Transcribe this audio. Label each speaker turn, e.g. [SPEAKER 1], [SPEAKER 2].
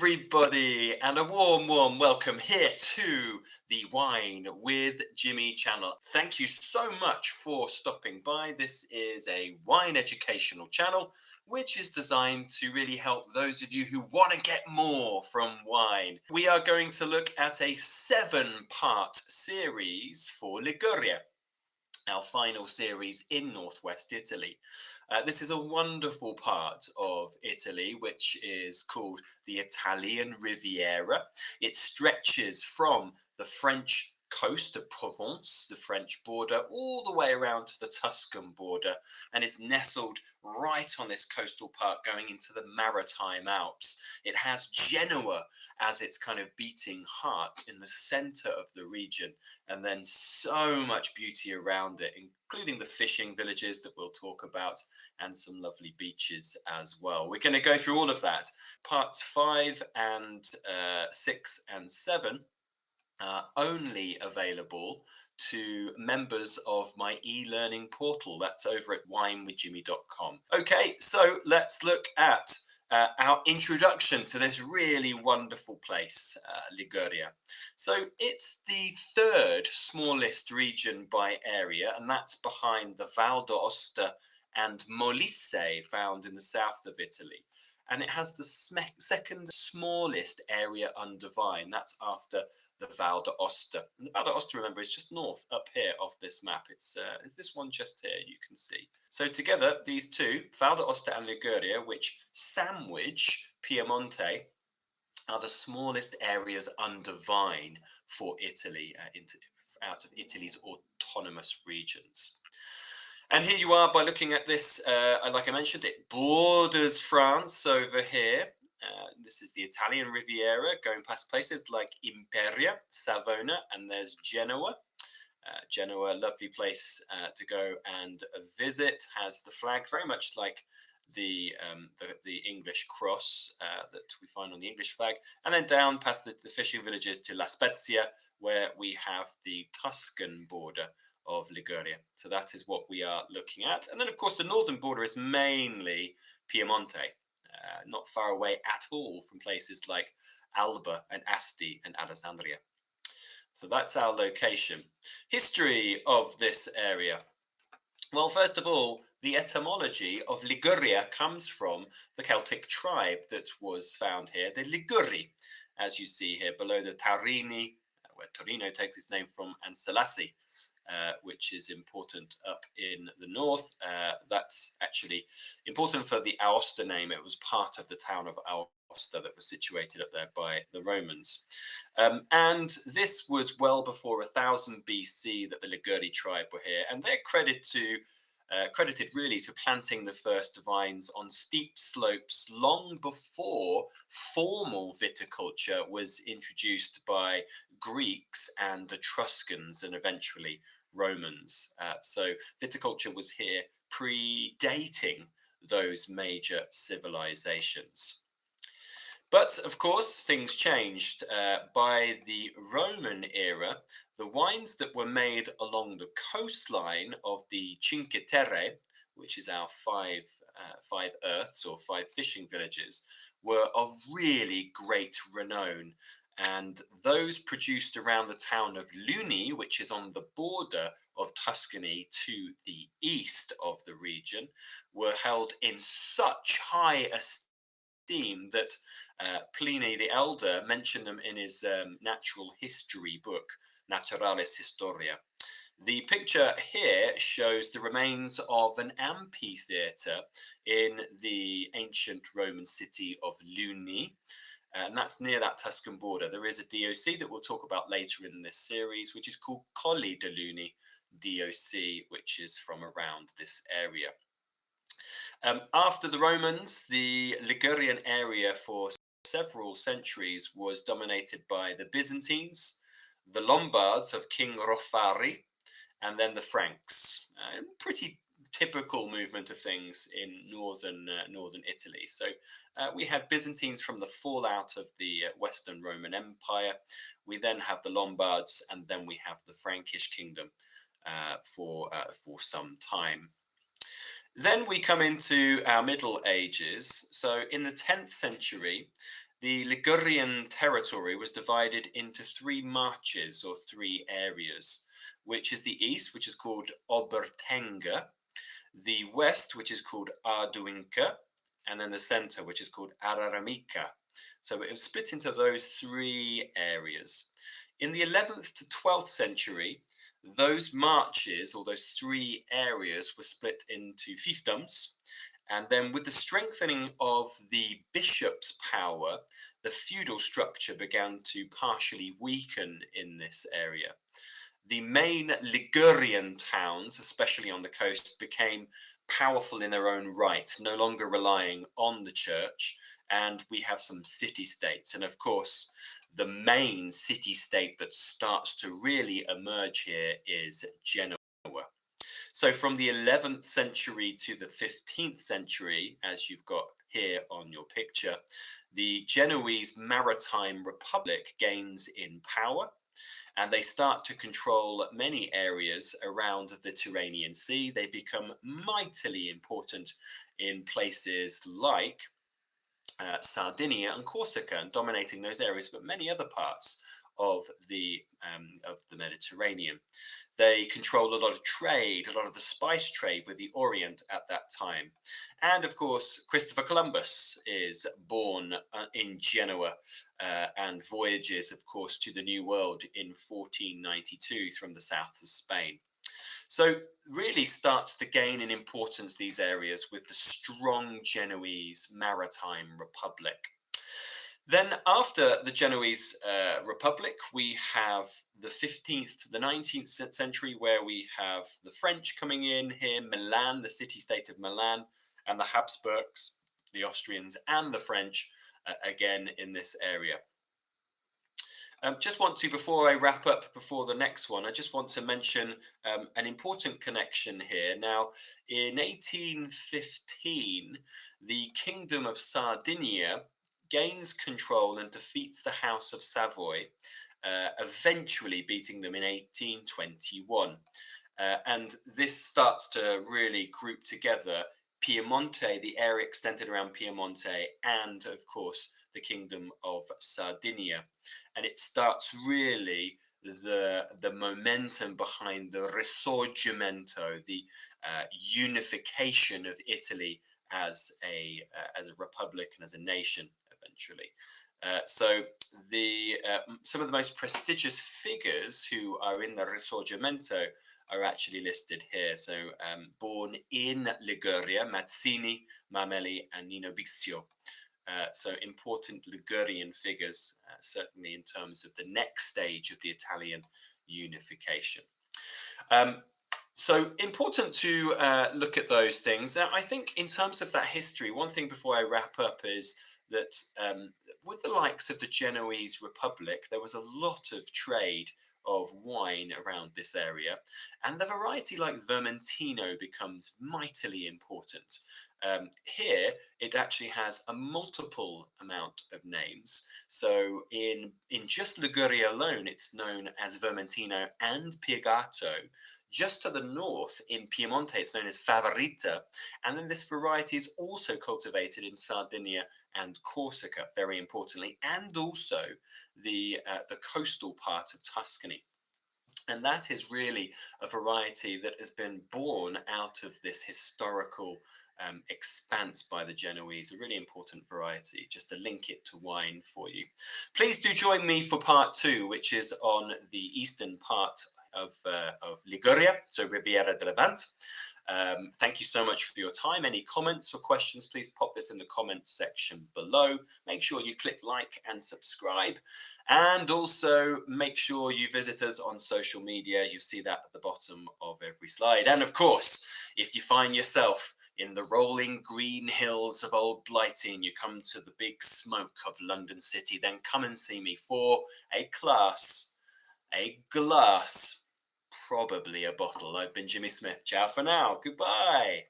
[SPEAKER 1] everybody, and a warm welcome here to the Wine with Jimmy channel. Thank you so much for stopping by. This is a wine educational channel which is designed to really help those of you who want to get more from wine. We are going to look at a 7-part series for Liguria, our final series in northwest Italy. This is a wonderful part of Italy, which is called the Italian Riviera. It stretches from the French coast of Provence, the French border, all the way around to the Tuscan border, and is nestled right on this coastal part going into the Maritime Alps. It has Genoa as its kind of beating heart in the center of the region, and then so much beauty around it, including the fishing villages that we'll talk about, and some lovely beaches as well. We're going to go through all of that. Parts 5 and 6 and 7 are only available to members of my e-learning portal. That's over at winewithjimmy.com. Okay, so let's look at our introduction to this really wonderful place, Liguria. So it's the 3rd smallest region by area, and that's behind the Val d'Aosta and Molise, found in the south of Italy. And it has the second smallest area under vine. That's after the Val d'Aosta. And the Val d'Aosta, remember, is just north up here of this map. It's this one just here, you can see. So together, these two, Val d'Aosta and Liguria, which sandwich Piemonte, are the smallest areas under vine for Italy, out of Italy's autonomous regions. And here you are by looking at this, like I mentioned, it borders France over here. This is the Italian Riviera, going past places like Imperia, Savona, and there's Genoa. Genoa, lovely place to go and visit, has the flag very much like the English cross that we find on the English flag, and then down past the fishing villages to La Spezia, where we have the Tuscan border of Liguria. So that is what we are looking at. And then, of course, the northern border is mainly Piemonte, not far away at all from places like Alba and Asti and Alessandria. So that's our location. History of this area. Well, first of all, the etymology of Liguria comes from the Celtic tribe that was found here, the Liguri, as you see here below the Taurini, where Torino takes its name from, and Salassi, which is important up in the north. That's actually important for the Aosta name. It was part of the town of Aosta that was situated up there by the Romans. And this was well before 1000 BC that the Liguri tribe were here, and they're credited really to planting the first vines on steep slopes long before formal viticulture was introduced by Greeks and Etruscans and eventually Romans. So viticulture was here predating those major civilizations. But of course, things changed. By the Roman era, the wines that were made along the coastline of the Cinque Terre, which is our five earths or 5 fishing villages, were of really great renown. And those produced around the town of Luni, which is on the border of Tuscany to the east of the region, were held in such high esteem that Pliny the Elder mentioned them in his natural history book, Naturalis Historia. The picture here shows the remains of an amphitheatre in the ancient Roman city of Luni. And that's near that Tuscan border. There is a DOC that we'll talk about later in this series, which is called Colli de Luni DOC, which is from around this area. After the Romans, the Ligurian area for several centuries was dominated by the Byzantines, the Lombards of King Rofari, and then the Franks. Pretty typical movement of things in northern Italy. So we had Byzantines from the fallout of the Western Roman Empire. We then have the Lombards, and then we have the Frankish kingdom for some time. Then we come into our Middle Ages. So in the 10th century, the Ligurian territory was divided into three marches or three areas, which is the east, which is called Obertenga, the west, which is called Arduinca, and then the center, which is called Araramica. So it was split into those three areas. In the 11th to 12th century, those marches, or those three areas, were split into fiefdoms. And then with the strengthening of the bishop's power, the feudal structure began to partially weaken in this area. The main Ligurian towns, especially on the coast, became powerful in their own right, no longer relying on the church. And we have some city-states. And of course, the main city-state that starts to really emerge here is Genoa. So from the 11th century to the 15th century, as you've got here on your picture, the Genoese Maritime Republic gains in power, and they start to control many areas around the Tyrrhenian Sea. They become mightily important in places like Sardinia and Corsica, and dominating those areas, but many other parts of the Mediterranean. They control a lot of trade, a lot of the spice trade with the Orient at that time. And of course, Christopher Columbus is born in Genoa and voyages, of course, to the New World in 1492 from the south of Spain. So really starts to gain in importance these areas with the strong Genoese Maritime Republic. Then after the Genoese Republic, we have the 15th to the 19th century, where we have the French coming in here, Milan, the city-state of Milan, and the Habsburgs, the Austrians, and the French, again in this area. Just want to, before I wrap up, before the next one, I just want to mention an important connection here. Now, in 1815, the Kingdom of Sardinia gains control and defeats the House of Savoy, eventually beating them in 1821. And this starts to really group together Piemonte, the area extended around Piemonte, and of course the Kingdom of Sardinia. And it starts really the momentum behind the Risorgimento, the unification of Italy as a republic and as a nation eventually. So some of the most prestigious figures who are in the Risorgimento are actually listed here. So born in Liguria, Mazzini, Mameli, and Nino Bixio. So important Ligurian figures, certainly in terms of the next stage of the Italian unification. So important to look at those things. Now, I think in terms of that history, one thing before I wrap up is that with the likes of the Genoese Republic, there was a lot of trade of wine around this area, and the variety like Vermentino becomes mightily important. Here, it actually has a multiple amount of names. So in just Liguria alone, it's known as Vermentino and Piegato. Just to the north in Piemonte, it's known as Favorita. And then this variety is also cultivated in Sardinia and Corsica, very importantly, and also the coastal part of Tuscany. And that is really a variety that has been born out of this historical expanse by the Genoese, a really important variety, just to link it to wine for you. Please do join me for part 2, which is on the eastern part of Liguria, so Riviera de Levante. Thank you so much for your time. Any comments or questions, please pop this in the comments section below. Make sure you click like and subscribe, and also make sure you visit us on social media. You see that at the bottom of every slide. And of course, if you find yourself in the rolling green hills of Old Blighty and you come to the big smoke of London City, then come and see me for a glass, probably a bottle. I've been Jimmy Smith. Ciao for now. Goodbye.